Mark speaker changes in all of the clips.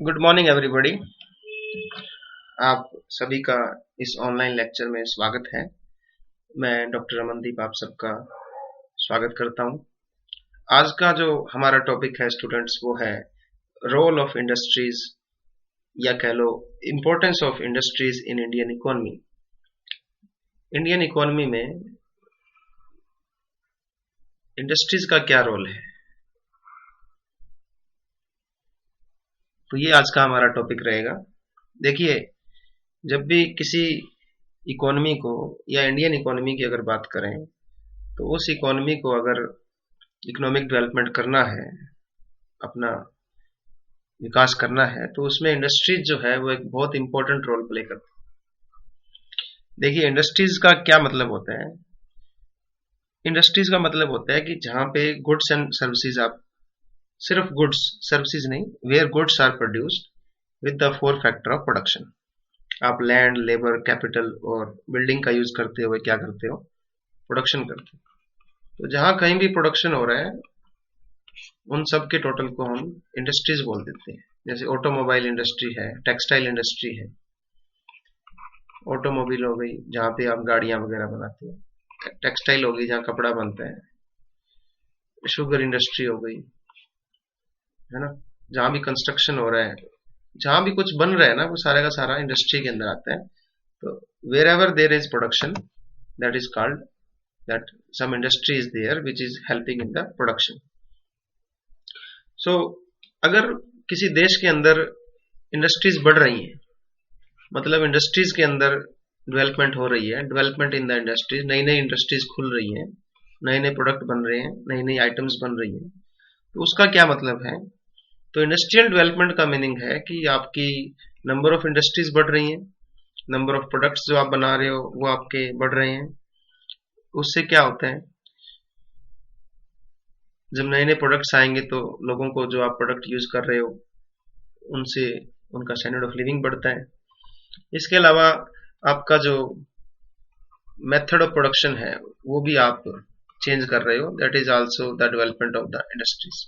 Speaker 1: Good morning everybody. आप सभी का इस ऑनलाइन लेक्चर में स्वागत है। मैं डॉक्टर अमनदीप आप सबका स्वागत करता हूं। आज का जो हमारा टॉपिक है स्टूडेंट्स, वो है रोल ऑफ इंडस्ट्रीज, या कह लो importance of industries in Indian economy. Indian economy में इंडस्ट्रीज का क्या रोल है, तो ये आज का हमारा टॉपिक रहेगा। देखिए, जब भी किसी इकोनॉमी को या इंडियन इकोनॉमी की अगर बात करें, तो उस इकोनॉमी को अगर इकोनॉमिक डेवलपमेंट करना है, अपना विकास करना है, तो उसमें इंडस्ट्रीज जो है वो एक बहुत इंपॉर्टेंट रोल प्ले करती है। देखिए, इंडस्ट्रीज का क्या मतलब होता है। इंडस्ट्रीज का मतलब होता है कि जहां पे गुड्स एंड सर्विसेज, आप सिर्फ गुड्स सर्विसेज नहीं, where goods are produced with the four factor of production. आप लैंड, लेबर, कैपिटल और बिल्डिंग का यूज करते हुए क्या करते हो, प्रोडक्शन करते हो। तो जहां कहीं भी प्रोडक्शन हो रहा है, उन सब के टोटल को हम इंडस्ट्रीज बोल देते हैं। जैसे ऑटोमोबाइल इंडस्ट्री है, टेक्सटाइल इंडस्ट्री है। ऑटोमोबाइल हो गई जहां पे आप गाड़ियां वगैरह बनाते हो, टेक्सटाइल हो गई जहां कपड़ा बनता है, शुगर इंडस्ट्री हो गई, है ना। जहां भी कंस्ट्रक्शन हो रहा है, जहां भी कुछ बन रहा है ना, वो सारा का सारा इंडस्ट्री के अंदर आता है। तो wherever there is production, that is called that some industry is there which is helping in the production. So अगर किसी देश के अंदर इंडस्ट्रीज बढ़ रही हैं, मतलब इंडस्ट्रीज के अंदर डेवलपमेंट हो रही है, डेवलपमेंट इन द इंडस्ट्रीज, नई नई इंडस्ट्रीज खुल रही हैं, नए नए प्रोडक्ट बन रहे हैं, नई नई आइटम्स बन रही हैं, तो उसका क्या मतलब है। तो इंडस्ट्रियल डेवलपमेंट का मीनिंग है कि आपकी नंबर ऑफ इंडस्ट्रीज बढ़ रही हैं, नंबर ऑफ प्रोडक्ट्स जो आप बना रहे हो वो आपके बढ़ रहे हैं। उससे क्या होता है, जब नए नए प्रोडक्ट्स आएंगे तो लोगों को जो आप प्रोडक्ट यूज कर रहे हो उनसे उनका स्टैंडर्ड ऑफ लिविंग बढ़ता है। इसके अलावा आपका जो मेथड ऑफ प्रोडक्शन है वो भी आप चेंज कर रहे हो, that is also the development of the industries.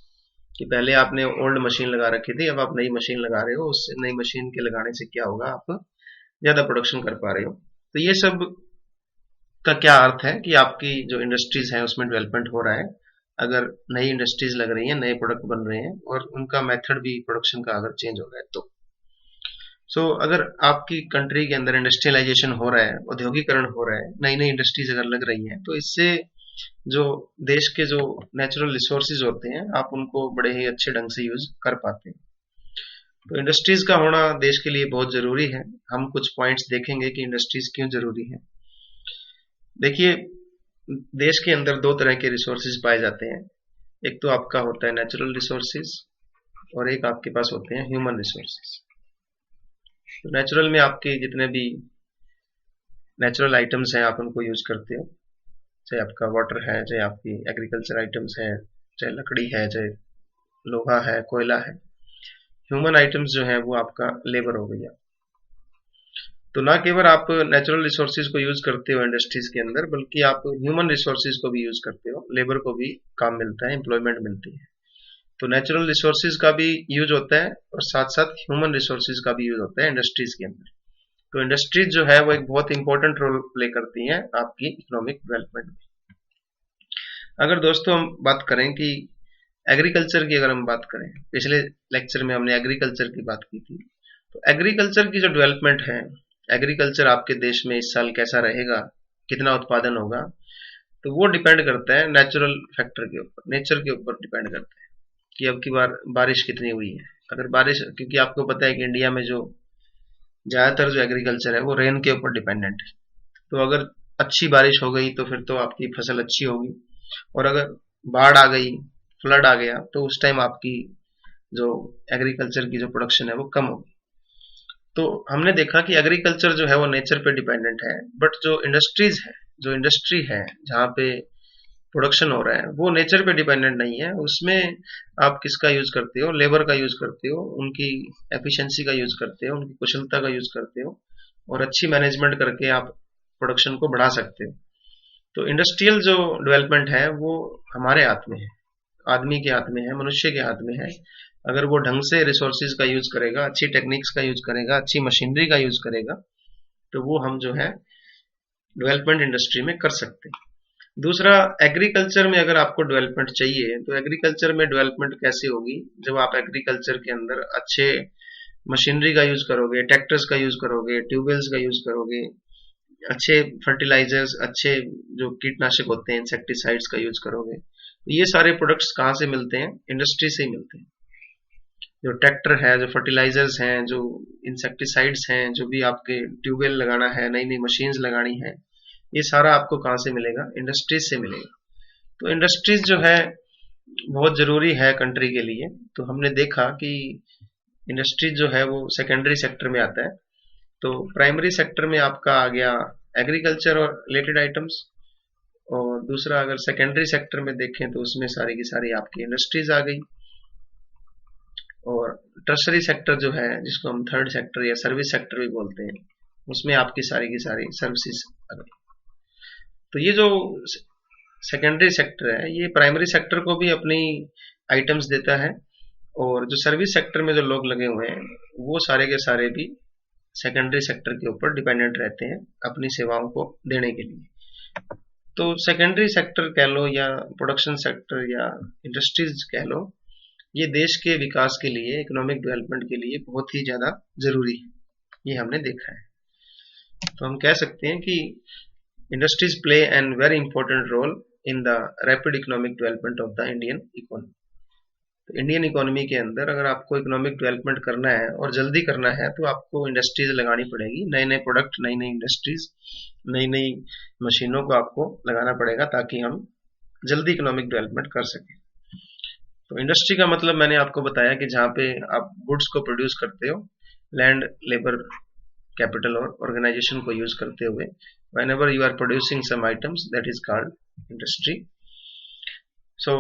Speaker 1: कि पहले आपने ओल्ड मशीन लगा रखी थी, अब आप नई मशीन लगा रहे हो, उस नई मशीन के लगाने से क्या होगा, आप ज्यादा प्रोडक्शन कर पा रहे हो। तो ये सब का क्या अर्थ है कि आपकी जो इंडस्ट्रीज है उसमें डेवलपमेंट हो रहा है। अगर नई इंडस्ट्रीज लग रही हैं, नए प्रोडक्ट बन रहे हैं और उनका मेथड भी प्रोडक्शन का अगर चेंज हो रहा है, तो अगर आपकी कंट्री के अंदर इंडस्ट्रियलाइजेशन हो रहा है, औद्योगिकरण हो रहा है, नई नई इंडस्ट्रीज अगर लग रही हैं, तो इससे जो देश के जो नेचुरल रिसोर्सेज होते हैं, आप उनको बड़े ही अच्छे ढंग से यूज कर पाते हैं। तो इंडस्ट्रीज का होना देश के लिए बहुत जरूरी है। हम कुछ पॉइंट्स देखेंगे कि इंडस्ट्रीज क्यों जरूरी है। देखिए, देश के अंदर दो तरह के रिसोर्सेज पाए जाते हैं। एक तो आपका होता है नेचुरल रिसोर्सेज, और एक आपके पास होते हैं ह्यूमन रिसोर्सेज। तो नेचुरल में आपके जितने भी नेचुरल आइटम्स हैं आप उनको यूज करते हो, चाहे आपका वाटर है, चाहे आपकी एग्रीकल्चर आइटम्स है, चाहे लकड़ी है, चाहे लोहा है, कोयला है। ह्यूमन आइटम्स जो है वो आपका लेबर हो गया। तो ना केवल आप नेचुरल रिसोर्सेज को यूज करते हो इंडस्ट्रीज के अंदर, बल्कि आप ह्यूमन रिसोर्सेज को भी यूज करते हो, लेबर को भी काम मिलता है, एम्प्लॉयमेंट मिलती है। तो नेचुरल रिसोर्सेज का भी यूज होता है और साथ साथ ह्यूमन रिसोर्सेज का भी यूज होता है इंडस्ट्रीज के अंदर। तो इंडस्ट्रीज जो है वो एक बहुत इंपॉर्टेंट रोल प्ले करती हैं आपकी इकोनॉमिक डेवलपमेंट में। अगर दोस्तों हम बात करें कि एग्रीकल्चर की, अगर हम बात करें, पिछले लेक्चर में हमने एग्रीकल्चर की बात की थी। तो एग्रीकल्चर की जो डेवलपमेंट है, एग्रीकल्चर आपके देश में इस साल कैसा रहेगा, कितना उत्पादन होगा, तो वो डिपेंड करता है नेचुरल फैक्टर के ऊपर, नेचर के ऊपर डिपेंड करता है कि अब की बार बारिश कितनी हुई है। अगर बारिश, क्योंकि आपको पता है कि इंडिया में जो ज्यादातर जो एग्रीकल्चर है वो रेन के ऊपर डिपेंडेंट है। तो अगर अच्छी बारिश हो गई तो फिर तो आपकी फसल अच्छी होगी, और अगर बाढ़ आ गई, फ्लड आ गया, तो उस टाइम आपकी जो एग्रीकल्चर की जो प्रोडक्शन है वो कम होगी। तो हमने देखा कि एग्रीकल्चर जो है वो नेचर पे डिपेंडेंट है, बट जो इंडस्ट्रीज है, जो इंडस्ट्री है जहाँ पे प्रोडक्शन हो रहा है, वो नेचर पे डिपेंडेंट नहीं है। उसमें आप किसका यूज करते हो, लेबर का यूज करते हो, उनकी एफिशिएंसी का यूज करते हो, उनकी कुशलता का यूज करते हो, और अच्छी मैनेजमेंट करके आप प्रोडक्शन को बढ़ा सकते हो। तो इंडस्ट्रियल जो डेवलपमेंट है वो हमारे हाथ में है, आदमी के हाथ में है, मनुष्य के हाथ में है अगर वो ढंग से रिसोर्सेज का यूज करेगा, अच्छी टेक्निक्स का यूज करेगा, अच्छी मशीनरी का यूज करेगा, तो वो हम जो है डेवलपमेंट इंडस्ट्री में कर सकते हैं। दूसरा, एग्रीकल्चर में अगर आपको डेवलपमेंट चाहिए तो एग्रीकल्चर में डेवलपमेंट कैसे होगी? जब आप एग्रीकल्चर के अंदर अच्छे मशीनरी का यूज करोगे, ट्रैक्टर्स का यूज करोगे, ट्यूबवेल्स का यूज करोगे, अच्छे फर्टिलाइजर्स, अच्छे जो कीटनाशक होते हैं, इंसेक्टिसाइड्स का यूज करोगे, ये सारे प्रोडक्ट्स कहाँ से मिलते हैं? इंडस्ट्री से ही मिलते हैं। जो ट्रैक्टर है, जो फर्टिलाइजर्स हैं, जो इंसेक्टिसाइड्स हैं, जो भी आपके ट्यूबवेल लगाना है, नई नई मशीन्स लगानी है, ये सारा आपको कहाँ से मिलेगा? इंडस्ट्रीज से मिलेगा। तो इंडस्ट्रीज जो है बहुत जरूरी है कंट्री के लिए। तो हमने देखा कि इंडस्ट्रीज जो है वो सेकेंडरी सेक्टर में आता है। तो प्राइमरी सेक्टर में आपका आ गया एग्रीकल्चर और रिलेटेड आइटम्स, और दूसरा अगर सेकेंडरी सेक्टर में देखें तो उसमें सारी की सारी आपकी इंडस्ट्रीज आ गई। और टर्सरी सेक्टर जो है, जिसको हम थर्ड सेक्टर या सर्विस सेक्टर भी बोलते हैं, उसमें आपकी की सारी सर्विसेज आ गई। तो ये जो सेकेंडरी सेक्टर है, ये प्राइमरी सेक्टर को भी अपनी आइटम्स देता है, और जो सर्विस सेक्टर में जो लोग लगे हुए हैं वो सारे के सारे भी सेकेंडरी सेक्टर के ऊपर डिपेंडेंट रहते हैं अपनी सेवाओं को देने के लिए। तो सेकेंडरी सेक्टर कह लो या प्रोडक्शन सेक्टर या इंडस्ट्रीज कह लो, ये देश के विकास के लिए, इकोनॉमिक डेवलपमेंट के लिए बहुत ही ज्यादा जरूरी है, ये हमने देखा है। तो हम कह सकते हैं कि industries play an very important role in the rapid economic development of the Indian economy. तो इंडियन इकोनॉमी के अंदर अगर आपको इकोनॉमिक डेवलपमेंट करना है और जल्दी करना है तो आपको इंडस्ट्रीज लगानी पड़ेगी, नए नए प्रोडक्ट, नई नई इंडस्ट्रीज, नई नई मशीनों को आपको लगाना पड़ेगा ताकि हम जल्दी इकोनॉमिक डेवलपमेंट कर सकें। तो इंडस्ट्री का मतलब मैंने आपको बताया कि जहाँ पे आप गुड्स को प्रोड्यूस करते हो, लैंड, लेबर, कैपिटल और ऑर्गेनाइजेशन को यूज करते हुए, whenever you are producing some items, that is called industry. So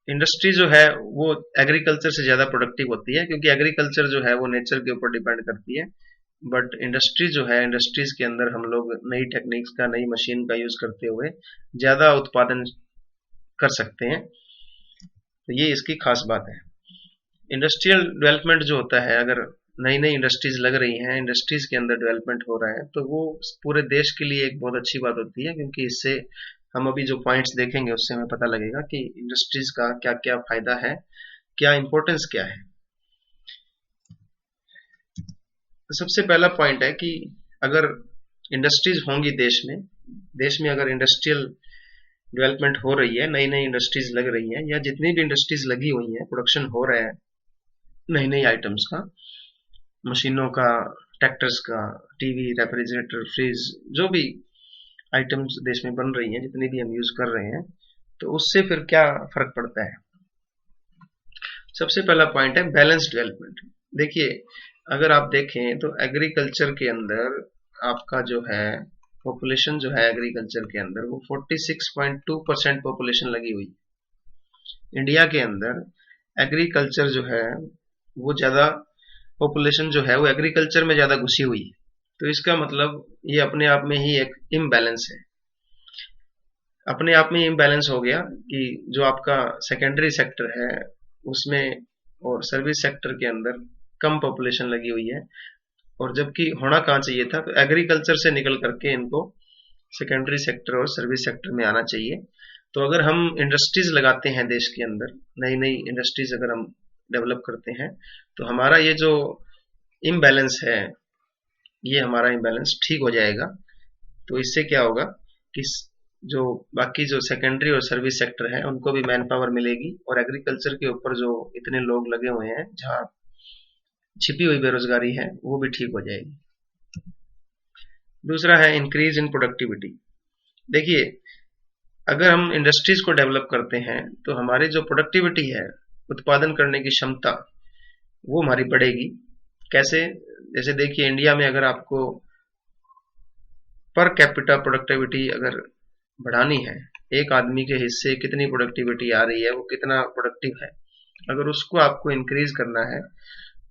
Speaker 1: industry जो है वो एग्रीकल्चर से ज्यादा प्रोडक्टिव होती है, क्योंकि एग्रीकल्चर जो है वो नेचर के ऊपर डिपेंड करती है। बट इंडस्ट्री जो है, इंडस्ट्रीज के अंदर हम लोग नई टेक्निक्स का, नई मशीन का यूज करते हुए ज्यादा उत्पादन कर सकते हैं। तो ये इसकी खास बात है। इंडस्ट्रियल डेवलपमेंट जो होता है, अगर नई नई इंडस्ट्रीज लग रही हैं, इंडस्ट्रीज के अंदर डेवलपमेंट हो रहा है, तो वो पूरे देश के लिए एक बहुत अच्छी बात होती है, क्योंकि इससे हम अभी जो पॉइंट्स देखेंगे उससे हमें पता लगेगा कि इंडस्ट्रीज का क्या क्या फायदा है, क्या इंपॉर्टेंस क्या है। तो सबसे पहला पॉइंट है कि अगर इंडस्ट्रीज होंगी देश में अगर इंडस्ट्रियल डेवलपमेंट हो रही है, नई नई इंडस्ट्रीज लग रही है, या जितनी भी इंडस्ट्रीज लगी हुई है, प्रोडक्शन हो रहा है नई नई आइटम्स का, मशीनों का, ट्रैक्टर्स का, टीवी, रेफ्रिजरेटर, फ्रिज, जो भी आइटम्स देश में बन रही हैं, जितनी भी हम यूज कर रहे हैं, तो उससे फिर क्या फर्क पड़ता है? सबसे पहला पॉइंट है बैलेंस डेवलपमेंट। देखिए, अगर आप देखें तो एग्रीकल्चर के अंदर आपका जो है पॉपुलेशन जो है एग्रीकल्चर के अंदर वो 46.2% पॉपुलेशन लगी हुई है। इंडिया के अंदर एग्रीकल्चर जो है वो ज्यादा, पॉपुलेशन जो है वो एग्रीकल्चर में ज्यादा घुसी हुई है। तो इसका मतलब ये अपने आप में ही एक इम्बैलेंस है। अपने आप में इम्बैलेंस हो गया कि जो आपका सेकेंडरी सेक्टर है उसमें और सर्विस सेक्टर के अंदर कम पॉपुलेशन लगी हुई है, और जबकि होना कहाँ चाहिए था, तो एग्रीकल्चर से निकल करके इनको सेकेंडरी सेक्टर और सर्विस सेक्टर में आना चाहिए। तो अगर हम इंडस्ट्रीज लगाते हैं देश के अंदर, नई नई इंडस्ट्रीज अगर हम डेवलप करते हैं, तो हमारा ये जो इम्बैलेंस है, ये हमारा इम्बैलेंस ठीक हो जाएगा। तो इससे क्या होगा कि जो बाकी जो सेकेंडरी और सर्विस सेक्टर है उनको भी मैन पावर मिलेगी, और एग्रीकल्चर के ऊपर जो इतने लोग लगे हुए हैं, जहाँ छिपी हुई बेरोजगारी है, वो भी ठीक हो जाएगी। दूसरा है इंक्रीज इन प्रोडक्टिविटी। देखिए, अगर हम इंडस्ट्रीज को डेवलप करते हैं तो हमारी जो प्रोडक्टिविटी है, उत्पादन करने की क्षमता, वो हमारी बढ़ेगी। कैसे? जैसे देखिए, इंडिया में अगर आपको पर कैपिटा प्रोडक्टिविटी अगर बढ़ानी है, एक आदमी के हिस्से कितनी प्रोडक्टिविटी आ रही है, वो कितना प्रोडक्टिव है, अगर उसको आपको इंक्रीज करना है,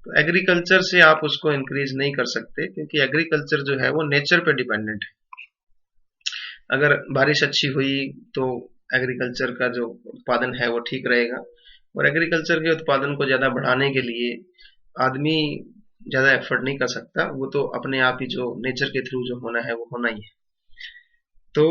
Speaker 1: तो एग्रीकल्चर से आप उसको इंक्रीज नहीं कर सकते, क्योंकि एग्रीकल्चर जो है वो नेचर पे डिपेंडेंट है। अगर बारिश अच्छी हुई तो एग्रीकल्चर का जो उत्पादन है वो ठीक रहेगा, और एग्रीकल्चर के उत्पादन को ज़्यादा बढ़ाने के लिए आदमी ज़्यादा एफर्ट नहीं कर सकता, वो तो अपने आप ही जो नेचर के थ्रू जो होना है वो होना ही है। तो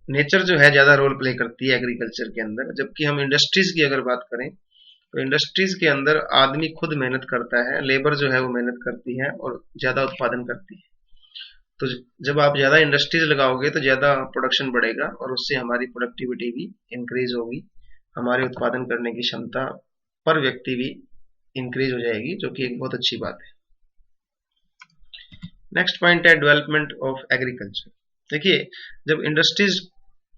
Speaker 1: नेचर जो है ज़्यादा रोल प्ले करती है एग्रीकल्चर के अंदर। जबकि हम इंडस्ट्रीज की अगर बात करें तो इंडस्ट्रीज के अंदर आदमी खुद मेहनत करता है, लेबर जो है वो मेहनत करती है और ज़्यादा उत्पादन करती है। तो जब आप ज़्यादा इंडस्ट्रीज लगाओगे तो ज़्यादा प्रोडक्शन बढ़ेगा और उससे हमारी प्रोडक्टिविटी भी इंक्रीज होगी, हमारे उत्पादन करने की क्षमता पर व्यक्ति भी इंक्रीज हो जाएगी, जो कि एक बहुत अच्छी बात है। नेक्स्ट पॉइंट है डेवलपमेंट ऑफ एग्रीकल्चर। देखिए, जब इंडस्ट्रीज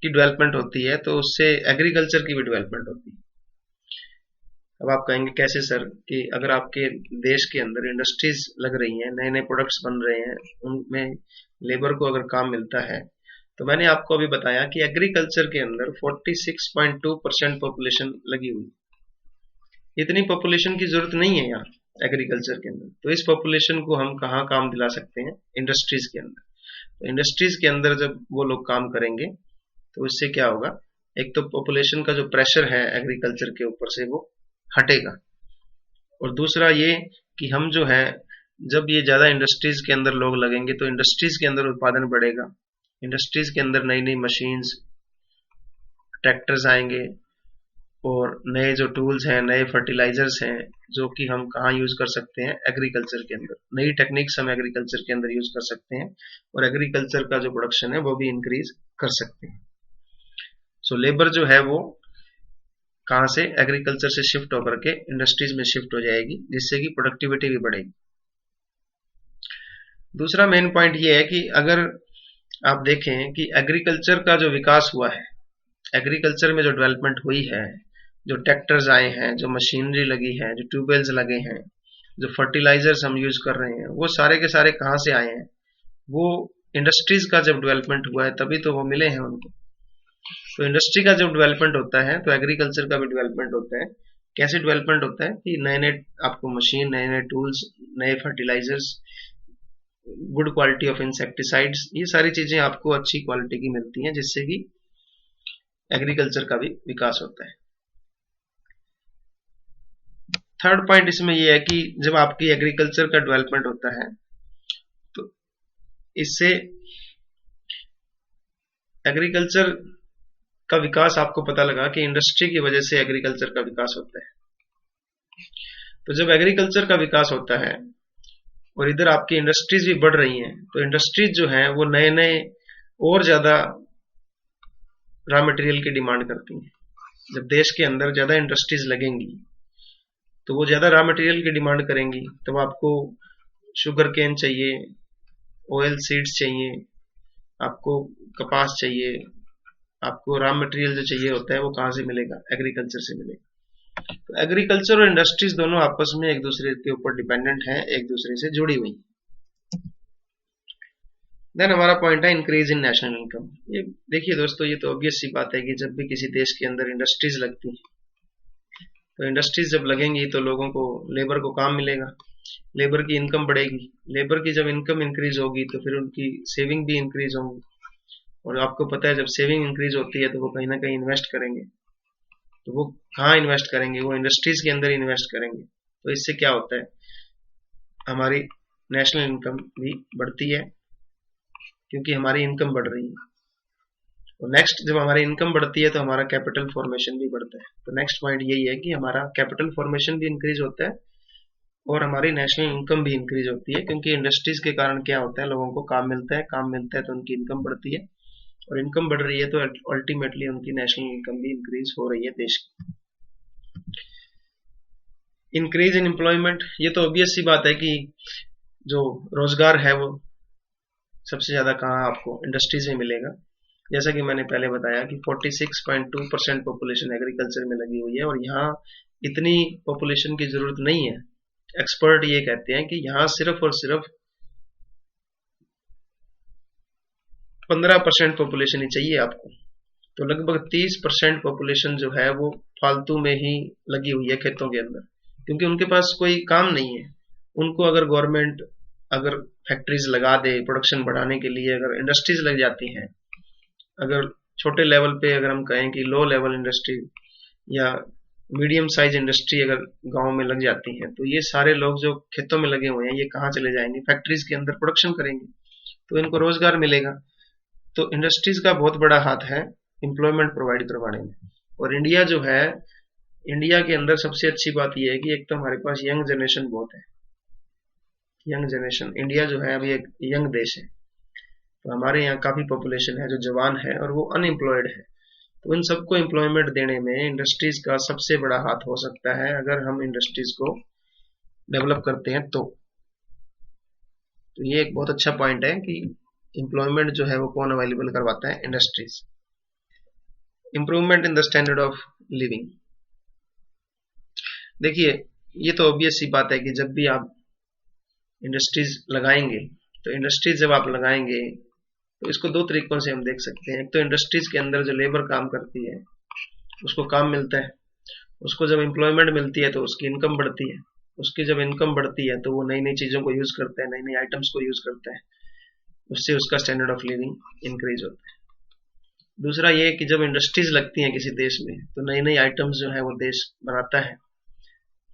Speaker 1: की डेवलपमेंट होती है तो उससे एग्रीकल्चर की भी डेवलपमेंट होती है। अब आप कहेंगे कैसे सर, कि अगर आपके देश के अंदर इंडस्ट्रीज लग रही हैं, नए नए प्रोडक्ट्स बन रहे हैं, उनमें लेबर को अगर काम मिलता है, तो मैंने आपको अभी बताया कि एग्रीकल्चर के अंदर 46.2% पॉपुलेशन लगी हुई। इतनी पॉपुलेशन की जरूरत नहीं है यहाँ एग्रीकल्चर के अंदर। तो इस पॉपुलेशन को हम कहाँ काम दिला सकते हैं? इंडस्ट्रीज के अंदर। तो इंडस्ट्रीज के अंदर जब वो लोग काम करेंगे तो इससे क्या होगा, एक तो पॉपुलेशन का जो प्रेशर है एग्रीकल्चर के ऊपर से वो हटेगा, और दूसरा ये कि हम जो है, जब ये ज्यादा इंडस्ट्रीज के अंदर लोग लगेंगे तो इंडस्ट्रीज के अंदर उत्पादन बढ़ेगा, इंडस्ट्रीज के अंदर नई नई मशीन्स, ट्रैक्टर्स आएंगे और नए जो टूल्स हैं, नए फर्टिलाइजर्स हैं, जो कि हम कहाँ यूज कर सकते हैं? एग्रीकल्चर के अंदर। नई टेक्निक्स हम एग्रीकल्चर के अंदर यूज कर सकते हैं और एग्रीकल्चर का जो प्रोडक्शन है वो भी इंक्रीज कर सकते हैं। सो लेबर जो है वो कहाँ से? एग्रीकल्चर से शिफ्ट होकर के इंडस्ट्रीज में शिफ्ट हो जाएगी, जिससे कि प्रोडक्टिविटी भी बढ़ेगी। दूसरा मेन पॉइंट ये है कि अगर आप देखें कि एग्रीकल्चर का जो विकास हुआ है, एग्रीकल्चर में जो डेवलपमेंट हुई है, जो ट्रैक्टर्स आए हैं, जो मशीनरी लगी है, जो ट्यूबवेल्स लगे हैं, जो फर्टिलाइजर्स हम यूज कर रहे हैं, वो सारे के सारे कहाँ से आए हैं? वो इंडस्ट्रीज का जब डेवलपमेंट हुआ है तभी तो वो मिले हैं उनको। तो इंडस्ट्री का जब डेवलपमेंट होता है तो एग्रीकल्चर का भी डेवलपमेंट होता है। कैसे डेवलपमेंट होता है कि नए नए आपको मशीन, नए नए टूल्स, नए fertilisers, good quality of insecticides, ये सारी चीजें आपको अच्छी क्वालिटी की मिलती हैं, जिससे कि एग्रीकल्चर का भी विकास होता है। थर्ड पॉइंट इसमें यह है कि जब आपकी एग्रीकल्चर का डेवलपमेंट होता है तो इससे एग्रीकल्चर का विकास, आपको पता लगा कि इंडस्ट्री की वजह से एग्रीकल्चर का विकास होता है। तो जब एग्रीकल्चर का विकास होता है और इधर आपकी इंडस्ट्रीज भी बढ़ रही हैं, तो इंडस्ट्रीज जो हैं वो नए नए और ज्यादा रॉ मटेरियल की डिमांड करती हैं। जब देश के अंदर ज्यादा इंडस्ट्रीज लगेंगी तो वो ज्यादा रॉ मटेरियल की डिमांड करेंगी, तब आपको शुगर केन चाहिए, ऑयल सीड्स चाहिए, आपको कपास चाहिए, आपको रॉ मटेरियल जो चाहिए होता है वो कहाँ से मिलेगा? एग्रीकल्चर से मिलेगा। तो एग्रीकल्चर और इंडस्ट्रीज दोनों आपस में एक दूसरे के ऊपर डिपेंडेंट है, एक दूसरे से जुड़ी हुई। देन हमारा पॉइंट है इंक्रीज इन नेशनल इनकम। ये देखिए दोस्तों, ये तो ऑब्वियस सी बात है कि जब भी किसी देश के अंदर इंडस्ट्रीज लगती हैं तो इंडस्ट्रीज जब लगेंगी तो लोगों को, लेबर को काम मिलेगा, लेबर की इनकम बढ़ेगी, लेबर की जब इनकम इंक्रीज होगी तो फिर उनकी सेविंग भी इंक्रीज होंगी, और आपको पता है जब सेविंग इंक्रीज होती है तो वो कहीं ना कहीं इन्वेस्ट करेंगे। तो वो कहाँ इन्वेस्ट करेंगे? वो इंडस्ट्रीज के अंदर इन्वेस्ट करेंगे। तो इससे क्या होता है, हमारी नेशनल इनकम भी बढ़ती है, क्योंकि हमारी इनकम बढ़ रही है। तो नेक्स्ट, जब हमारी इनकम बढ़ती है तो हमारा कैपिटल फॉर्मेशन भी बढ़ता है। तो नेक्स्ट पॉइंट यही है कि हमारा कैपिटल फॉर्मेशन भी इंक्रीज होता है और हमारी नेशनल इनकम भी इंक्रीज होती है, क्योंकि इंडस्ट्रीज के कारण क्या होता है, लोगों को काम मिलता है, काम मिलता है तो उनकी इनकम बढ़ती है, और इनकम बढ़ रही है तो अल्टीमेटली उनकी नेशनल इनकम भी इंक्रीज हो रही है देश की। इंक्रीज इन एम्प्लॉयमेंट, ये तो ऑब्वियस सी बात है कि जो रोजगार है वो सबसे ज्यादा कहाँ आपको? इंडस्ट्रीज में मिलेगा। जैसा कि मैंने पहले बताया कि 46.2% पॉपुलेशन एग्रीकल्चर में लगी हुई है, और यहाँ इतनी पॉपुलेशन की जरूरत नहीं है। एक्सपर्ट ये कहते हैं कि यहाँ सिर्फ और सिर्फ 15% पॉपुलेशन ही चाहिए आपको। तो लगभग 30% पॉपुलेशन जो है वो फालतू में ही लगी हुई है खेतों के अंदर, क्योंकि उनके पास कोई काम नहीं है। उनको अगर गवर्नमेंट अगर फैक्ट्रीज लगा दे प्रोडक्शन बढ़ाने के लिए, अगर इंडस्ट्रीज लग जाती हैं, अगर छोटे लेवल पे अगर हम कहें कि लो लेवल इंडस्ट्री या मीडियम साइज इंडस्ट्री अगर गांव में लग जाती है तो ये सारे लोग जो खेतों में लगे हुए हैं ये कहाँ चले जाएंगे, फैक्ट्रीज के अंदर प्रोडक्शन करेंगे, तो इनको रोजगार मिलेगा। तो इंडस्ट्रीज का बहुत बड़ा हाथ है एम्प्लॉयमेंट प्रोवाइड करवाने में। और इंडिया जो है, इंडिया के अंदर सबसे अच्छी बात यह है कि एक तो हमारे पास यंग जनरेशन बहुत है। यंग जनरेशन, इंडिया जो है अभी एक यंग देश है, तो हमारे यहाँ काफी पॉपुलेशन है जो जवान है और वो अनएम्प्लॉयड है। तो इन सबको एम्प्लॉयमेंट देने में इंडस्ट्रीज का सबसे बड़ा हाथ हो सकता है अगर हम इंडस्ट्रीज को डेवलप करते हैं तो ये एक बहुत अच्छा पॉइंट है कि एम्प्लॉयमेंट जो है वो कौन अवेलेबल करवाता है, industries. Improvement in the standard of living. देखिए ये तो ऑब्वियस सी बात है कि जब भी आप इंडस्ट्रीज लगाएंगे, तो इंडस्ट्रीज जब आप लगाएंगे तो इसको दो तरीकों से हम देख सकते हैं। एक तो इंडस्ट्रीज के अंदर जो लेबर काम करती है उसको काम मिलता है, उसको जब एम्प्लॉयमेंट मिलती है तो उसकी इनकम बढ़ती है, उसकी जब इनकम बढ़ती है तो वो नई नई चीजों को यूज करता है, नई नई आइटम्स को यूज करता है, उससे उसका स्टैंडर्ड ऑफ लिविंग इंक्रीज होता है। दूसरा ये कि जब इंडस्ट्रीज लगती हैं किसी देश में तो नई नई आइटम्स जो है वो देश बनाता है,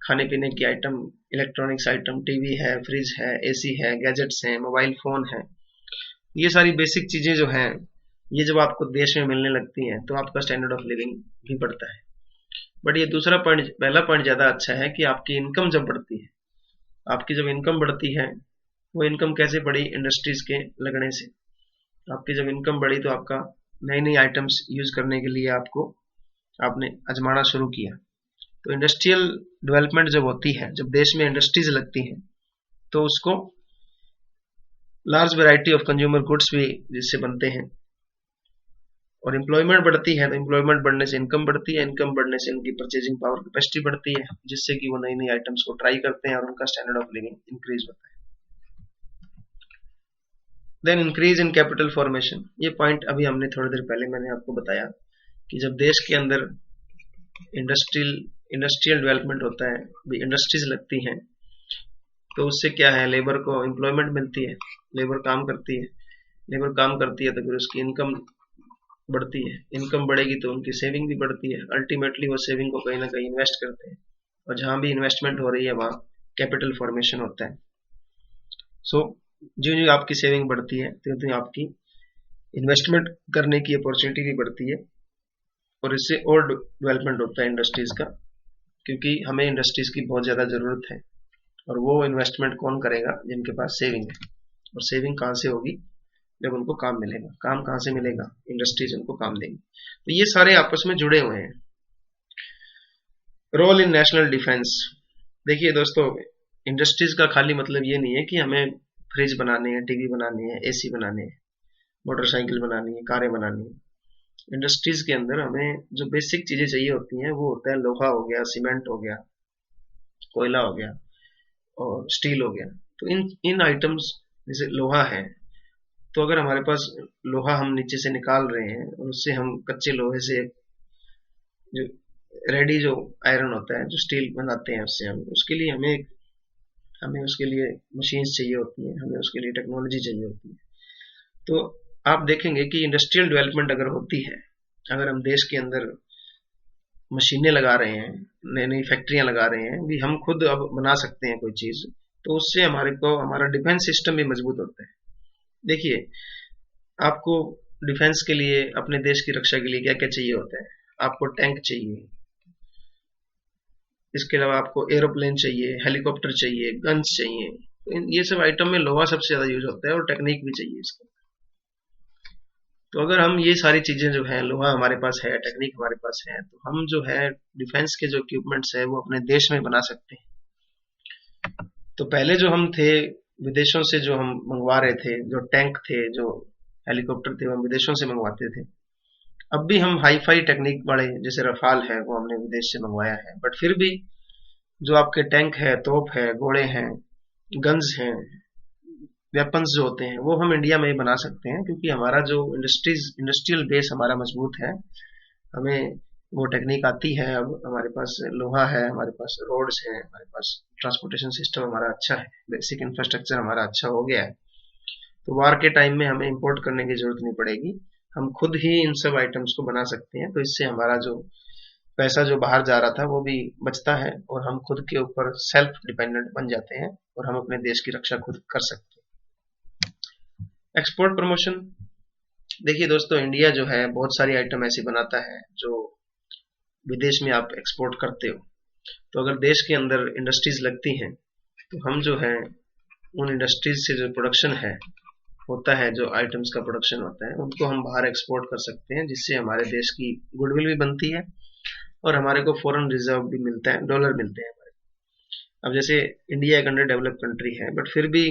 Speaker 1: खाने पीने की आइटम, इलेक्ट्रॉनिक्स आइटम, टीवी है, फ्रिज है, एसी है, गैजेट्स हैं, मोबाइल फोन है, ये सारी बेसिक चीजें जो हैं ये जब आपको देश में मिलने लगती हैं तो आपका स्टैंडर्ड ऑफ लिविंग भी बढ़ता है। बट ये दूसरा पॉइंट, पहला पॉइंट ज्यादा अच्छा है कि आपकी इनकम जब बढ़ती है, आपकी जब इनकम बढ़ती है, वो इनकम कैसे बढ़ी, इंडस्ट्रीज के लगने से। आपकी जब इनकम बढ़ी तो आपका नई नई आइटम्स यूज करने के लिए आपने आजमाना शुरू किया। तो इंडस्ट्रियल डेवलपमेंट जब होती है, जब देश में इंडस्ट्रीज लगती हैं तो उसको large variety of consumer goods भी जिससे बनते हैं, और एम्प्लॉयमेंट बढ़ती है तो एम्प्लॉयमेंट बढ़ने से इनकम बढ़ती है, इनकम बढ़ने से उनकी परचेजिंग पावर कैपेसिटी बढ़ती है, जिससे कि वो नई नई आइटम्स को ट्राई करते हैं और उनका स्टैंडर्ड ऑफ लिविंग इंक्रीज होता है। Then increase in capital formation. ये पॉइंट अभी हमने थोड़ी देर पहले मैंने आपको बताया कि जब देश के अंदर इंडस्ट्रियल डेवलपमेंट होता है, इंडस्ट्रीज लगती हैं, तो उससे क्या है, लेबर को एम्प्लॉयमेंट मिलती है, लेबर काम करती है, लेबर काम करती है तो फिर उसकी इनकम बढ़ती है, इनकम बढ़ेगी तो उनकी सेविंग भी बढ़ती है, अल्टीमेटली वो सेविंग को कहीं ना कहीं इन्वेस्ट करते हैं, और जहां भी इन्वेस्टमेंट हो रही है वहां कैपिटल फॉर्मेशन होता है। सो जो जो आपकी सेविंग बढ़ती है तो आपकी इन्वेस्टमेंट करने की अपॉर्चुनिटी भी बढ़ती है, और इससे और डेवलपमेंट होता है इंडस्ट्रीज का, क्योंकि हमें इंडस्ट्रीज की बहुत ज्यादा जरूरत है। और वो इन्वेस्टमेंट कौन करेगा, जिनके पास सेविंग है। और सेविंग कहां से होगी, जब उनको काम मिलेगा। काम कहां से मिलेगा, इंडस्ट्रीज उनको काम देंगी। तो ये सारे आपस में जुड़े हुए हैं। Role in national defence. देखिए दोस्तों, इंडस्ट्रीज का खाली मतलब ये नहीं है कि हमें फ्रिज बनाने हैं, टीवी बनाने हैं, एसी बनाने हैं, मोटरसाइकिल बनानी है, कारें बनानी है। इंडस्ट्रीज के अंदर हमें जो बेसिक चीजें चाहिए होती हैं वो होता है लोहा हो गया, सीमेंट हो गया, कोयला हो गया और स्टील हो गया। तो इन इन आइटम्स, जैसे लोहा है, तो अगर हमारे पास लोहा हम नीचे से निकाल रहे हैं और उससे हम कच्चे लोहे से जो रेडी जो आयरन होता है, जो स्टील बनाते हैं, उससे हम उसके लिए हमें उसके लिए मशीन्स चाहिए होती हैं, हमें उसके लिए टेक्नोलॉजी चाहिए होती है। तो आप देखेंगे कि इंडस्ट्रियल डेवलपमेंट अगर होती है, अगर हम देश के अंदर मशीनें लगा रहे हैं, नई नई फैक्ट्रियां लगा रहे हैं, भी हम खुद अब बना सकते हैं कोई चीज, तो उससे हमारा डिफेंस सिस्टम भी मजबूत होता है। देखिए, आपको डिफेंस के लिए, अपने देश की रक्षा के लिए क्या क्या चाहिए होता है। आपको टैंक चाहिए, इसके अलावा आपको एरोप्लेन चाहिए, हेलीकॉप्टर चाहिए, गन्स चाहिए। तो ये सब आइटम में लोहा सबसे ज्यादा यूज होता है, और टेक्निक भी चाहिए इसको। तो अगर हम ये सारी चीजें जो है, लोहा हमारे पास है, टेक्निक हमारे पास है, तो हम जो है डिफेंस के जो इक्विपमेंट्स है वो अपने देश में बना सकते हैं। तो पहले जो हम थे, विदेशों से जो हम मंगवा रहे थे, जो टैंक थे, जो हेलीकॉप्टर थे, वो हम विदेशों से मंगवाते थे। अब भी हम हाई फाई टेक्निक वाले, जैसे रफाल है, वो हमने विदेश से मंगवाया है, बट फिर भी जो आपके टैंक है, तोप है, घोड़े हैं, गन्स हैं, वेपन्स जो होते हैं, वो हम इंडिया में ही बना सकते हैं, क्योंकि हमारा जो इंडस्ट्रियल बेस हमारा मजबूत है, हमें वो टेक्निक आती है। अब हमारे पास लोहा है, हमारे पास रोड्स हैं, हमारे पास ट्रांसपोर्टेशन सिस्टम हमारा अच्छा है, बेसिक इंफ्रास्ट्रक्चर हमारा अच्छा हो गया है। तो वार के टाइम में हमें इंपोर्ट करने की जरूरत नहीं पड़ेगी, हम खुद ही इन सब आइटम्स को बना सकते हैं। तो इससे हमारा जो पैसा जो बाहर जा रहा था वो भी बचता है और हम खुद के ऊपर सेल्फ डिपेंडेंट बन जाते हैं और हम अपने देश की रक्षा खुद कर सकते हैं। एक्सपोर्ट प्रमोशन, देखिए दोस्तों, इंडिया जो है बहुत सारी आइटम ऐसी बनाता है जो विदेश में आप एक्सपोर्ट करते हो। तो अगर देश के अंदर इंडस्ट्रीज लगती हैं तो हम जो है उन इंडस्ट्रीज से जो प्रोडक्शन है होता है, जो आइटम्स का प्रोडक्शन होता है, उनको हम बाहर एक्सपोर्ट कर सकते हैं, जिससे हमारे देश की गुडविल भी बनती है और हमारे को फॉरेन रिजर्व भी मिलता है, डॉलर मिलते हैं हमारे। अब जैसे इंडिया एक अंडर डेवलप कंट्री है, बट फिर भी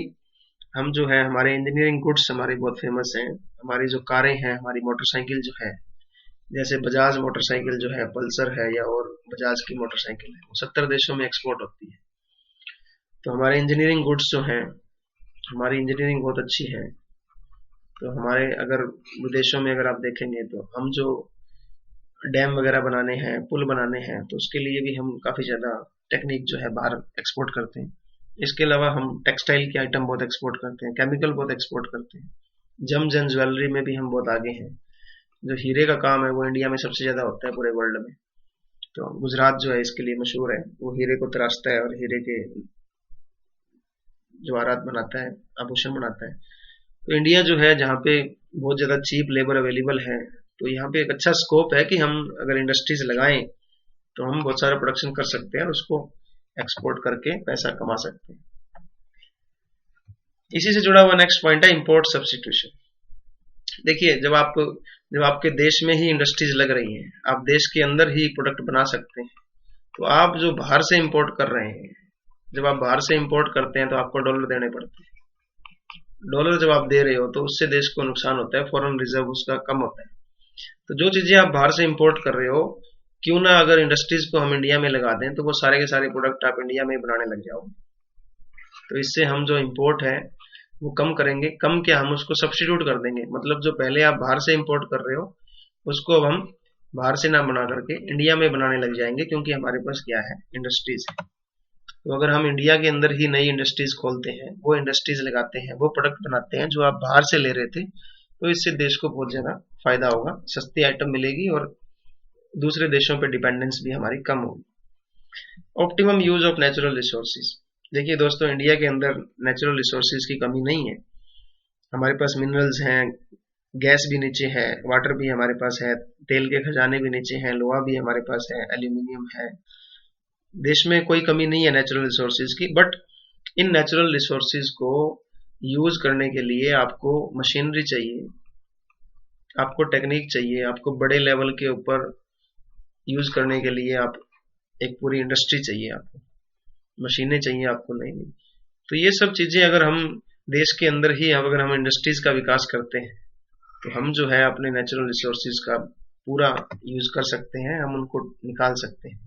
Speaker 1: हम जो है हमारे इंजीनियरिंग गुड्स हमारे बहुत फेमस हैं। हमारी जो कारें हैं, हमारी मोटरसाइकिल जो है, जैसे बजाज मोटरसाइकिल जो है, पल्सर है या और बजाज की मोटरसाइकिल है, वो 70 देशों में एक्सपोर्ट होती है। तो हमारे इंजीनियरिंग गुड्स जो हैं, हमारी इंजीनियरिंग बहुत अच्छी है। तो हमारे अगर विदेशों में अगर आप देखेंगे तो हम जो डैम वगैरह बनाने हैं, पुल बनाने हैं, तो उसके लिए भी हम काफ़ी ज़्यादा टेक्निक जो है बाहर एक्सपोर्ट करते हैं। इसके अलावा हम टेक्सटाइल के आइटम बहुत एक्सपोर्ट करते हैं, केमिकल बहुत एक्सपोर्ट करते हैं, जम जन ज्वेलरी में भी हम बहुत आगे हैं। जो हीरे का काम है वो इंडिया में सबसे ज़्यादा होता है पूरे वर्ल्ड में। तो गुजरात जो है इसके लिए मशहूर है, वो हीरे को तराशता है और हीरे के जवाहरात बनाता है, आभूषण बनाता है। तो इंडिया जो है जहाँ पे बहुत ज़्यादा चीप लेबर अवेलेबल है, तो यहाँ पे एक अच्छा स्कोप है कि हम अगर इंडस्ट्रीज लगाएं तो हम बहुत सारा प्रोडक्शन कर सकते हैं और उसको एक्सपोर्ट करके पैसा कमा सकते हैं। इसी से जुड़ा हुआ नेक्स्ट पॉइंट है इंपोर्ट सब्स्टिट्यूशन। देखिए, जब आपके देश में ही इंडस्ट्रीज लग रही हैं, आप देश के अंदर ही प्रोडक्ट बना सकते हैं, तो आप जो बाहर से इंपोर्ट कर रहे हैं, जब आप बाहर से इंपोर्ट करते हैं तो आपको डॉलर देने पड़ते हैं। डॉलर जब आप दे रहे हो तो उससे देश को नुकसान होता है, फॉरेन रिजर्व उसका कम होता है। तो जो चीजें आप बाहर से इंपोर्ट कर रहे हो, क्यों ना अगर इंडस्ट्रीज को हम इंडिया में लगा दें तो वो सारे के सारे प्रोडक्ट आप इंडिया में ही बनाने लग जाओ। तो इससे हम जो इंपोर्ट है वो कम करेंगे। कम क्या, हम उसको सब्स्टिट्यूट कर देंगे। मतलब जो पहले आप बाहर से इंपोर्ट कर रहे हो उसको अब हम बाहर से ना बना करके इंडिया में बनाने लग जाएंगे, क्योंकि हमारे पास क्या है, इंडस्ट्रीज है। तो अगर हम इंडिया के अंदर ही नई इंडस्ट्रीज खोलते हैं, वो इंडस्ट्रीज लगाते हैं, वो प्रोडक्ट बनाते हैं जो आप बाहर से ले रहे थे, तो इससे देश को बहुत ज्यादा फायदा होगा, सस्ती आइटम मिलेगी और दूसरे देशों पर डिपेंडेंस भी हमारी कम होगी। Optimum use of natural resources. देखिए दोस्तों, इंडिया के अंदर नेचुरल रिसोर्सेज की कमी नहीं है। हमारे पास मिनरल्स हैं, गैस भी नीचे है, वाटर भी हमारे पास है, तेल के खजाने भी नीचे हैं, लोहा भी हमारे पास है, एल्यूमिनियम है। देश में कोई कमी नहीं है नेचुरल रिसोर्सेज की। बट इन नेचुरल रिसोर्सेज को यूज करने के लिए आपको मशीनरी चाहिए, आपको टेक्निक चाहिए, आपको बड़े लेवल के ऊपर यूज करने के लिए आप एक पूरी इंडस्ट्री चाहिए, आपको मशीनें चाहिए, आपको नई नई। तो ये सब चीजें अगर हम देश के अंदर ही अगर हम इंडस्ट्रीज का विकास करते हैं तो हम जो है अपने नेचुरल रिसोर्सेज का पूरा यूज कर सकते हैं, हम उनको निकाल सकते हैं।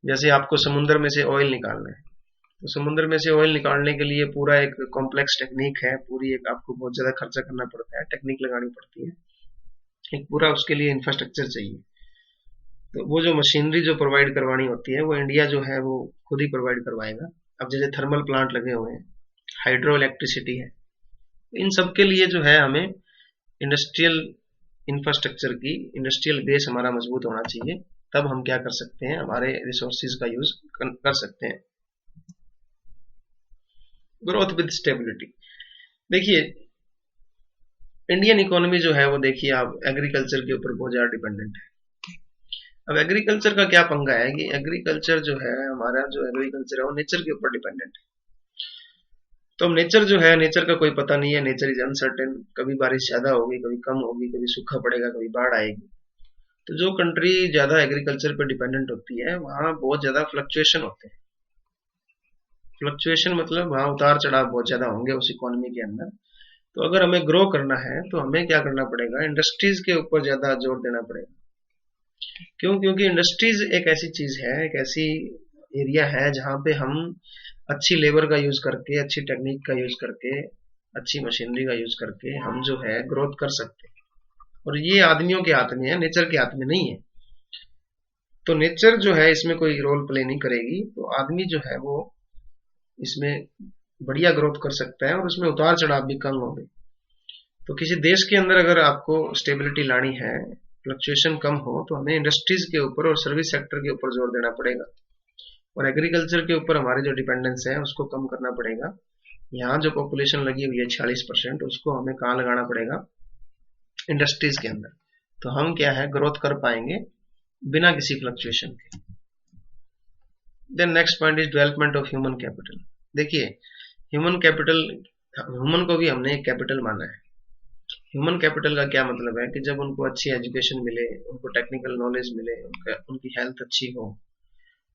Speaker 1: जैसे आपको समुद्र में से ऑयल निकालना है, तो समुद्र में से ऑयल निकालने के लिए पूरा एक कॉम्प्लेक्स टेक्निक है, पूरी एक आपको बहुत ज्यादा खर्चा करना पड़ता है, टेक्निक लगानी पड़ती है, एक पूरा उसके लिए इंफ्रास्ट्रक्चर चाहिए। तो वो जो मशीनरी जो प्रोवाइड करवानी होती है वो इंडिया जो है वो खुद ही प्रोवाइड करवाएगा। अब जैसे थर्मल प्लांट लगे हुए हैं, हाइड्रो इलेक्ट्रिसिटी है, इन सब के लिए जो है हमें इंडस्ट्रियल इंफ्रास्ट्रक्चर की, इंडस्ट्रियल बेस हमारा मजबूत होना चाहिए। तब हम क्या कर सकते हैं, हमारे रिसोर्सेज का यूज कर सकते हैं। Growth with stability. देखिए, इंडियन इकोनॉमी जो है वो देखिए आप एग्रीकल्चर के ऊपर बहुत ज्यादा डिपेंडेंट है। अब एग्रीकल्चर का क्या पंगा है कि एग्रीकल्चर जो है, हमारा जो एग्रीकल्चर है वो नेचर के ऊपर डिपेंडेंट है। तो नेचर जो है, नेचर का कोई पता नहीं है, नेचर इज अनसर्टेन, कभी बारिश ज्यादा होगी, कभी कम होगी, कभी सूखा पड़ेगा, कभी बाढ़ आएगी। तो जो कंट्री ज्यादा एग्रीकल्चर पर डिपेंडेंट होती है वहां बहुत ज्यादा फ्लक्चुएशन होते हैं। फ्लक्चुएशन मतलब वहां उतार चढ़ाव बहुत ज्यादा होंगे उस इकोनॉमी के अंदर। तो अगर हमें ग्रो करना है तो हमें क्या करना पड़ेगा, इंडस्ट्रीज के ऊपर ज्यादा जोर देना पड़ेगा। क्यों? क्योंकि इंडस्ट्रीज एक ऐसी चीज है, एक ऐसी एरिया है जहां पे हम अच्छी लेबर का यूज करके, अच्छी टेक्निक का यूज करके, अच्छी मशीनरी का यूज करके हम जो है ग्रोथ कर सकते हैं। और ये आदमियों के हाथ में है, नेचर के हाथ में नहीं है। तो नेचर जो है इसमें कोई रोल प्ले नहीं करेगी, तो आदमी जो है वो इसमें बढ़िया ग्रोथ कर सकता है और उसमें उतार चढ़ाव भी कम होंगे। तो किसी देश के अंदर अगर आपको स्टेबिलिटी लानी है फ्लक्चुएशन कम हो तो हमें इंडस्ट्रीज के ऊपर और सर्विस सेक्टर के ऊपर जोर देना पड़ेगा, और एग्रीकल्चर के ऊपर हमारे जो डिपेंडेंस है उसको कम करना पड़ेगा। यहाँ जो पॉपुलेशन लगी हुई है 46%, उसको हमें कहाँ लगाना पड़ेगा? इंडस्ट्रीज के अंदर। तो हम क्या है, ग्रोथ कर पाएंगे बिना किसी फ्लक्चुएशन के। Then next point is development of human capital. देखिए ह्यूमन कैपिटल, ह्यूमन को भी हमने एक कैपिटल माना है। ह्यूमन कैपिटल का क्या मतलब है कि जब उनको अच्छी एजुकेशन मिले, उनको टेक्निकल नॉलेज मिले, उनकी हेल्थ अच्छी हो,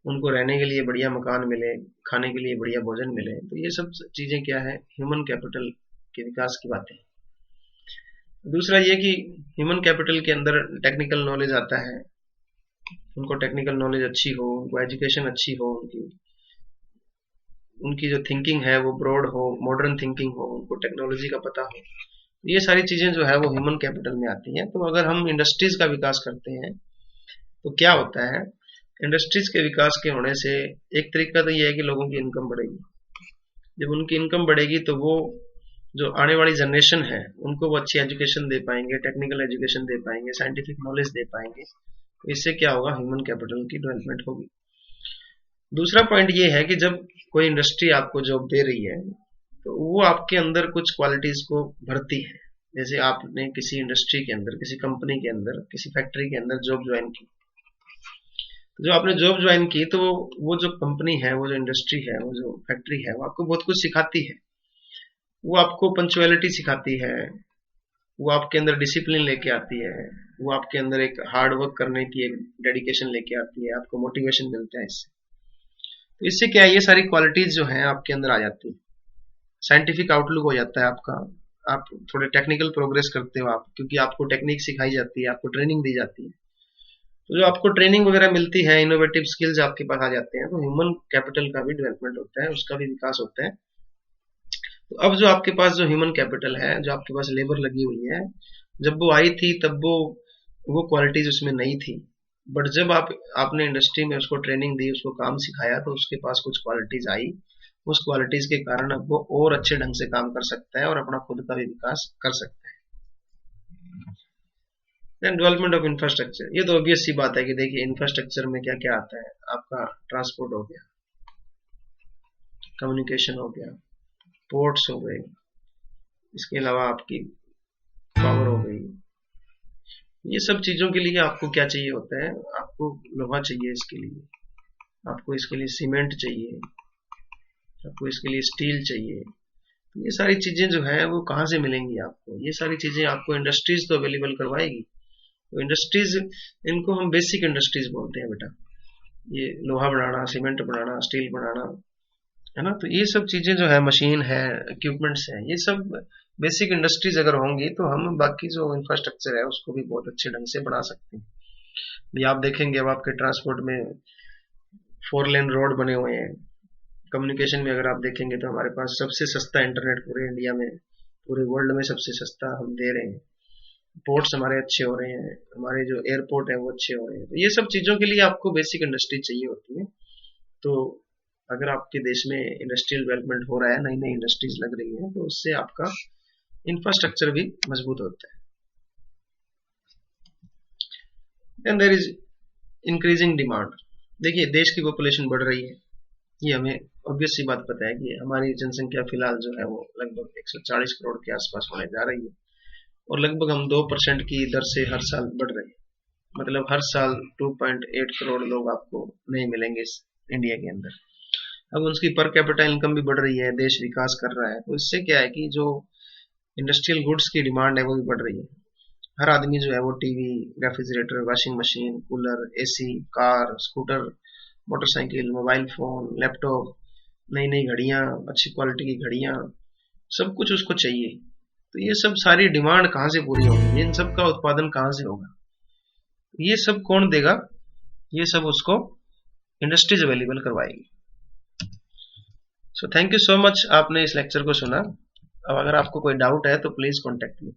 Speaker 1: उनको रहने के लिए बढ़िया मकान मिले, खाने के लिए बढ़िया भोजन मिले, तो ये सब चीजें क्या है, ह्यूमन कैपिटल के विकास की बातें। दूसरा ये कि ह्यूमन कैपिटल के अंदर टेक्निकल नॉलेज आता है, उनको टेक्निकल नॉलेज अच्छी हो, उनको एजुकेशन अच्छी हो, उनकी जो थिंकिंग है वो ब्रॉड हो, मॉडर्न थिंकिंग हो, उनको टेक्नोलॉजी का पता हो, ये सारी चीजें जो है वो ह्यूमन कैपिटल में आती हैं। तो अगर हम इंडस्ट्रीज का विकास करते हैं तो क्या होता है, इंडस्ट्रीज के विकास के होने से एक तरीका तो ये है कि लोगों की इनकम बढ़ेगी। जब उनकी इनकम बढ़ेगी तो वो जो आने वाली जनरेशन है उनको वो अच्छी एजुकेशन दे पाएंगे, टेक्निकल एजुकेशन दे पाएंगे, साइंटिफिक नॉलेज दे पाएंगे। तो इससे क्या होगा, ह्यूमन कैपिटल की डेवलपमेंट होगी। दूसरा पॉइंट ये है कि जब कोई इंडस्ट्री आपको जॉब दे रही है तो वो आपके अंदर कुछ क्वालिटीज को भरती है। जैसे आपने किसी इंडस्ट्री के अंदर, किसी कंपनी के अंदर, किसी फैक्ट्री के अंदर जॉब ज्वाइन की, जो आपने जॉब ज्वाइन की तो वो जो कंपनी है, वो जो इंडस्ट्री है, वो जो फैक्ट्री है, वो आपको बहुत कुछ सिखाती है। वो आपको पंक्चुअलिटी सिखाती है, वो आपके अंदर डिसिप्लिन लेके आती है, वो आपके अंदर एक हार्ड वर्क करने की एक डेडिकेशन लेके आती है, आपको मोटिवेशन मिलता है इससे। तो इससे क्या है, ये सारी क्वालिटीज जो है आपके अंदर आ जाती है। साइंटिफिक आउटलुक हो जाता है आपका, आप थोड़े टेक्निकल प्रोग्रेस करते हो आप, क्योंकि आपको टेक्निक सिखाई जाती है, आपको ट्रेनिंग दी जाती है। तो जो आपको ट्रेनिंग वगैरह मिलती है, इनोवेटिव स्किल्स आपके पास आ जाते हैं, तो ह्यूमन कैपिटल का भी डेवलपमेंट होता है, उसका भी विकास होता है। तो अब जो आपके पास जो ह्यूमन कैपिटल है, जो आपके पास लेबर लगी हुई है, जब वो आई थी तब वो क्वालिटीज उसमें नहीं थी, बट जब आपने इंडस्ट्री में उसको ट्रेनिंग दी, उसको काम सिखाया, तो उसके पास कुछ क्वालिटीज आई। उस क्वालिटीज के कारण अब वो और अच्छे ढंग से काम कर सकता है और अपना खुद का भी विकास कर सकता है। देन डेवलपमेंट ऑफ इंफ्रास्ट्रक्चर, ये तो ऑब्वियस सी बात है कि देखिए इंफ्रास्ट्रक्चर में क्या क्या आता है। आपका ट्रांसपोर्ट हो गया, कम्युनिकेशन हो गया, पोर्ट्स हो गए, इसके अलावा आपकी पावर हो गई। ये सब चीजों के लिए आपको क्या चाहिए होता है, आपको लोहा चाहिए, इसके लिए आपको इसके लिए सीमेंट चाहिए, आपको इसके लिए स्टील चाहिए। ये सारी चीजें जो है वो कहाँ से मिलेंगी आपको? ये सारी चीजें आपको इंडस्ट्रीज तो अवेलेबल करवाएगी। तो इंडस्ट्रीज, इनको हम बेसिक इंडस्ट्रीज बोलते हैं बेटा। ये लोहा बनाना, सीमेंट बनाना, स्टील बनाना, है ना। तो ये सब चीजें जो है, मशीन है, इक्विपमेंट्स है, ये सब बेसिक इंडस्ट्रीज अगर होंगी तो हम बाकी जो इंफ्रास्ट्रक्चर है उसको भी बहुत अच्छे ढंग से बना सकते हैं। भी आप देखेंगे अब आपके ट्रांसपोर्ट में 4 लेन रोड बने हुए हैं। कम्युनिकेशन में अगर आप देखेंगे तो हमारे पास सबसे सस्ता इंटरनेट पूरे इंडिया में, पूरे वर्ल्ड में सबसे सस्ता हम दे रहे हैं। पोर्ट्स हमारे अच्छे हो रहे हैं, हमारे जो एयरपोर्ट है वो अच्छे हो रहे हैं। तो ये सब चीजों के लिए आपको बेसिक इंडस्ट्री चाहिए होती है। तो अगर आपके देश में इंडस्ट्रियल डेवलपमेंट हो रहा है, नई नई इंडस्ट्रीज लग रही है, तो उससे आपका इंफ्रास्ट्रक्चर भी मजबूत होता है। Then there is increasing demand. देखिए देश की पॉपुलेशन बढ़ रही है, ये हमें ऑब्वियस सी बात पता है कि हमारी जनसंख्या फिलहाल जो है वो लगभग 140 करोड़ के आसपास होने जा रही है, और लगभग हम 2% की दर से हर साल बढ़ रहे हैं। मतलब हर साल 2.8 करोड़ लोग आपको नहीं मिलेंगे इस इंडिया के अंदर। अब उसकी पर कैपिटा इनकम भी बढ़ रही है, देश विकास कर रहा है, तो इससे क्या है कि जो इंडस्ट्रियल गुड्स की डिमांड है वो भी बढ़ रही है। हर आदमी जो है वो TV, refrigerator, washing machine, cooler, AC, car, scooter, motorcycle, mobile phone, laptop, नई नई घड़ियां, अच्छी क्वालिटी की घड़ियां, सब कुछ उसको चाहिए। तो ये सब सारी डिमांड कहाँ से पूरी होगी? इन सब का उत्पादन कहाँ से होगा? ये सब कौन देगा? ये सब उसको इंडस्ट्रीज अवेलेबल करवाएगी। So thank you so much, आपने इस लेक्चर को सुना। अब अगर आपको कोई डाउट है तो प्लीज कॉन्टेक्ट मी।